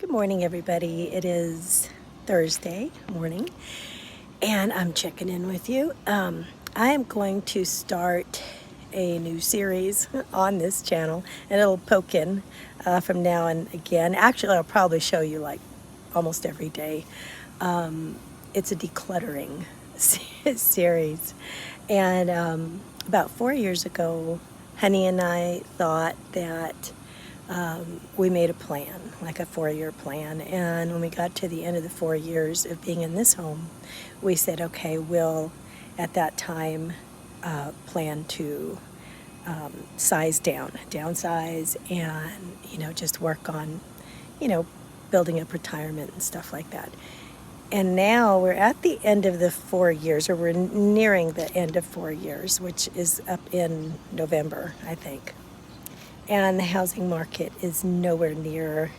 Good morning, everybody. It is Thursday morning, and I'm checking in with you. I am going to start a new series on this channel, and it'll poke in from now and again. Actually, I'll probably show you like almost every day. It's a decluttering series, and about 4 years ago, Honey and I thought that we made a plan, like a 4-year plan. And when we got to the end of the 4 years of being in this home, we said, okay, we'll at that time plan to downsize, and, just work on, you know, building up retirement and stuff like that. And now we're at the end of the 4 years, or we're nearing the end of 4 years, which is up in November, I think. And the housing market is nowhere near,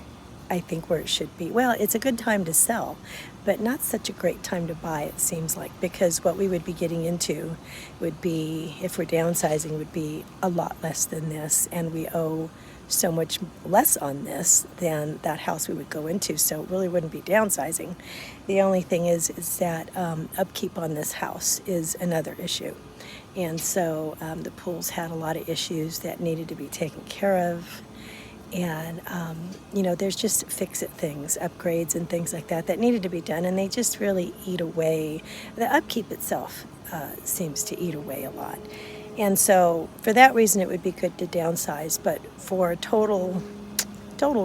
I think, where it should be. Well, it's a good time to sell, but not such a great time to buy, it seems like, because what we would be getting into would be, if we're downsizing, would be a lot less than this, and we owe so much less on this than that house we would go into, so it really wouldn't be downsizing. The only thing is that upkeep on this house is another issue. And so the pools had a lot of issues that needed to be taken care of. And, there's just fix-it things, upgrades and things like that that needed to be done. And they just really eat away. The upkeep itself seems to eat away a lot. And so for that reason, it would be good to downsize. But for total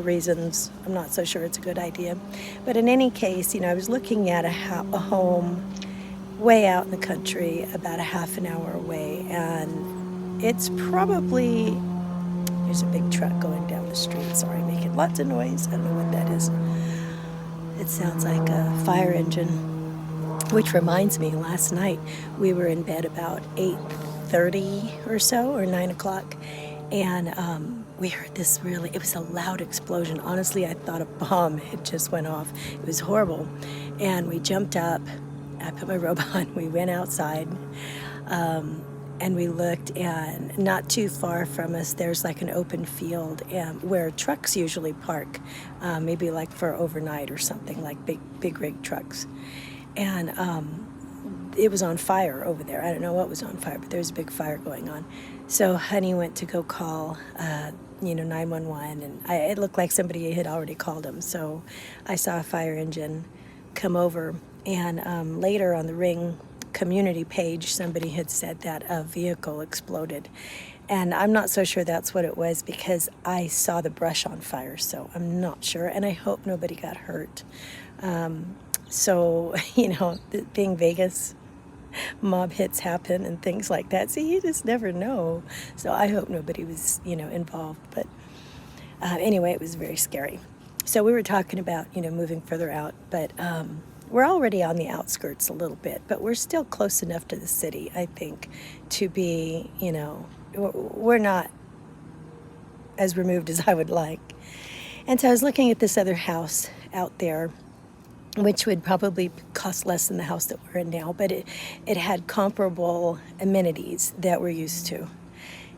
reasons, I'm not so sure it's a good idea. But in any case, I was looking at a home way out in the country, about a half an hour away, and it's probably, there's a big truck going down the street, sorry, making lots of noise. I don't know what that is. It sounds like a fire engine, which reminds me, last night we were in bed about 8:30 or so, or 9 o'clock, and we heard this it was a loud explosion. Honestly, I thought a bomb had just went off. It was horrible. And we jumped up, I put my robe on, we went outside, and we looked, and not too far from us, there's like an open field where trucks usually park, maybe like for overnight or something, like big rig trucks. And it was on fire over there. I don't know what was on fire, but there was a big fire going on. So Honey went to go call 911, and it looked like somebody had already called them. So I saw a fire engine come over, and later on the Ring community page, somebody had said that a vehicle exploded. And I'm not so sure that's what it was, because I saw the brush on fire, so I'm not sure, and I hope nobody got hurt. So, being Vegas, mob hits happen and things like that. So you just never know. So I hope nobody was, involved. But anyway, it was very scary. So we were talking about, moving further out, but we're already on the outskirts a little bit, but we're still close enough to the city, I think, to be, we're not as removed as I would like. And so I was looking at this other house out there, which would probably cost less than the house that we're in now, but it had comparable amenities that we're used to.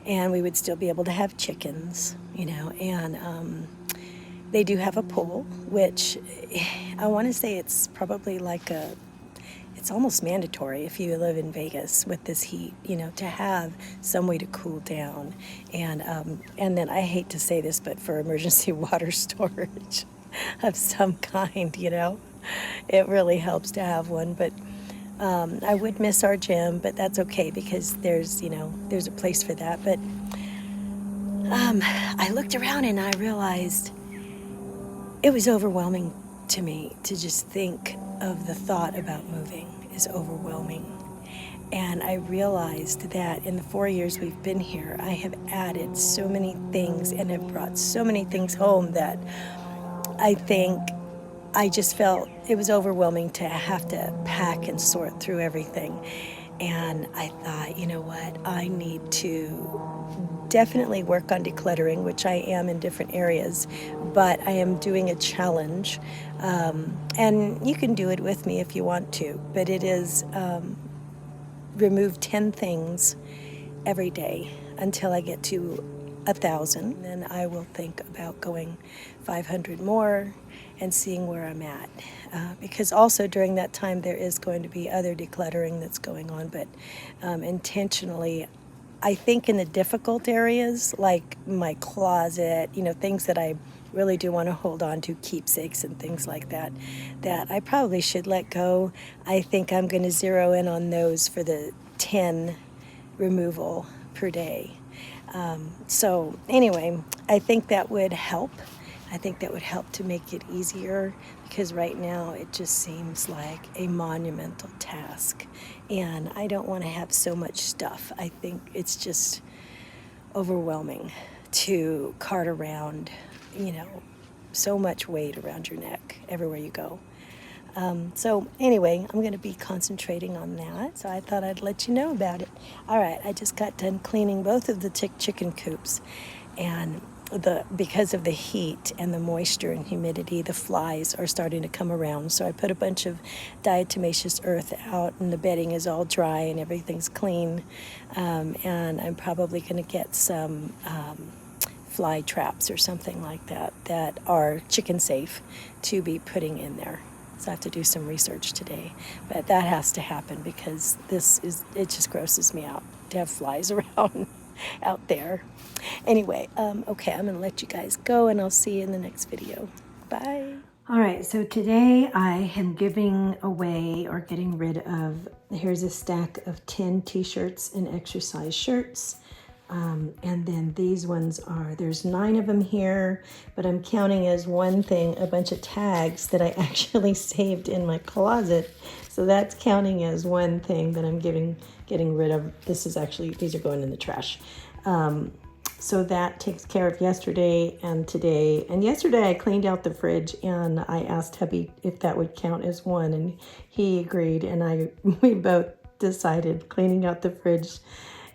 And we would still be able to have chickens, and they do have a pool, which I want to say it's probably it's almost mandatory if you live in Vegas with this heat, to have some way to cool down. And then, I hate to say this, but for emergency water storage of some kind, it really helps to have one. But I would miss our gym, but that's okay, because there's a place for that. But I looked around and I realized it was overwhelming to me to just think of the thought about moving is overwhelming. And I realized that in the 4 years we've been here, I have added so many things and have brought so many things home that I think I just felt it was overwhelming to have to pack and sort through everything. And I thought, you know what, I need to definitely work on decluttering, which I am in different areas, but I am doing a challenge, and you can do it with me if you want to, but it is remove 10 things every day until I get to 1,000. Then I will think about going 500 more and seeing where I'm at. Because also during that time there is going to be other decluttering that's going on, but intentionally, I think in the difficult areas like my closet, things that I really do want to hold on to, keepsakes and things like that, that I probably should let go. I think I'm going to zero in on those for the 10 removal per day. So anyway, I think that would help. I think that would help to make it easier, because right now it just seems like a monumental task, and I don't want to have so much stuff. I think it's just overwhelming to cart around, so much weight around your neck everywhere you go. So anyway, I'm going to be concentrating on that, so I thought I'd let you know about it. All right, I just got done cleaning both of the chicken coops, and because of the heat and the moisture and humidity, the flies are starting to come around. So I put a bunch of diatomaceous earth out, and the bedding is all dry and everything's clean. And I'm probably going to get some fly traps or something like that that are chicken safe to be putting in there. So I have to do some research today, but that has to happen because it just grosses me out to have flies around out there. Anyway, okay, I'm gonna let you guys go, and I'll see you in the next video. Bye. All right, so today I am giving away or getting rid of, here's a stack of 10 t-shirts and exercise shirts. And then these ones there's 9 of them here, but I'm counting as one thing a bunch of tags that I actually saved in my closet. So that's counting as one thing that I'm getting rid of. These are going in the trash. So that takes care of yesterday and today. And yesterday I cleaned out the fridge, and I asked hubby if that would count as one, and he agreed, and we both decided cleaning out the fridge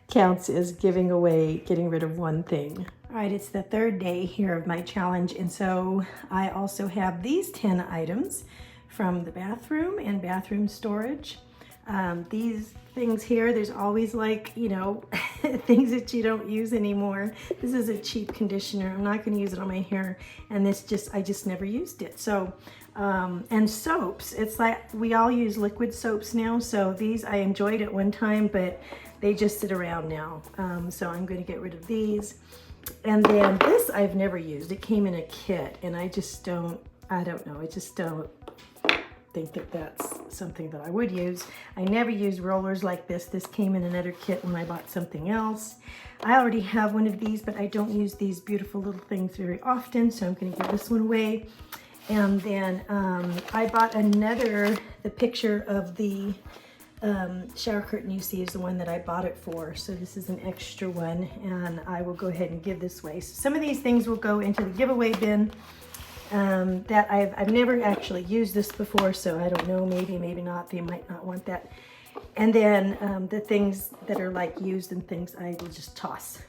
counts as getting rid of one thing. All right, it's the 3rd day here of my challenge, and so I also have these 10 items from the bathroom and bathroom storage. These things here, there's always things that you don't use anymore. This is a cheap conditioner. I'm not going to use it on my hair, and I just never used it. So, and soaps, it's like we all use liquid soaps now, so these I enjoyed at one time, but they just sit around now. So I'm going to get rid of these. And then this I've never used. It came in a kit, and I just don't think that that's something that I would use. I never use rollers like this. This came in another kit when I bought something else. I already have one of these, but I don't use these beautiful little things very often, so I'm going to give this one away. And then I bought the picture of the shower curtain you see is the one that I bought it for. So this is an extra one, and I will go ahead and give this away. So some of these things will go into the giveaway bin. That I've never actually used this before, so I don't know, maybe not, they might not want that. And then the things that are like used and things I will just toss.